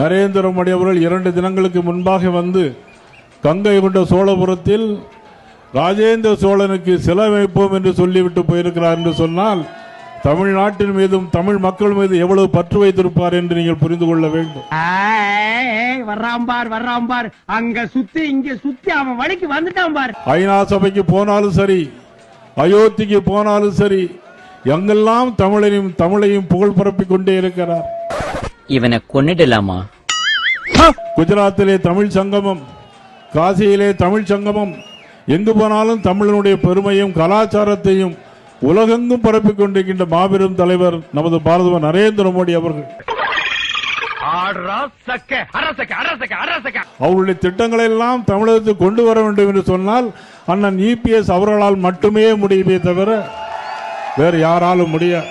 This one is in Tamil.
நரேந்திர மோடி அவர்கள் 2 தினங்களுக்கு முன்பாக வந்து கங்கை கொண்ட சோழபுரத்தில் ராஜேந்திர சோழனுக்கு சிலை வைப்போம் என்று சொல்லிவிட்டு போயிருக்கிறார் என்று சொன்னால் தமிழ்நாட்டின் மீதும் தமிழ் மக்கள் மீது எவ்வளவு பற்று வைத்திருப்பார் என்று நீங்கள் புரிந்து கொள்ள வேண்டும். வர்றாம்பார் அங்க சுத்தி இங்க சுத்தி அவன் வழிக்கு வந்துட்டான் பார். ஐநா சபைக்கு போனாலும் சரி, அயோத்திக்கு போனாலும் சரி, எங்கெல்லாம் தமிழையும் புகழ் பரப்பிக் கொண்டே இருக்கிறார். இவனை கொன்னிடலாமா? குஜராத்திலே தமிழ் சங்கமம், காசியிலே தமிழ் சங்கமம், எங்கு போனாலும் தமிழனுடைய பெருமையும் கலாச்சாரத்தையும் உலகெங்கும் பரப்பிக் கொண்டிருக்கின்ற மாபெரும் தலைவர் நமது பாரத நரேந்திர மோடி அவர்கள். அவருடைய திட்டங்களை எல்லாம் தமிழகத்துக்கு கொண்டு வர வேண்டும் என்று சொன்னால் அண்ணன் EPS அவர்களால் மட்டுமே முடியுமே தவிர வேறு யாராலும் முடியாது.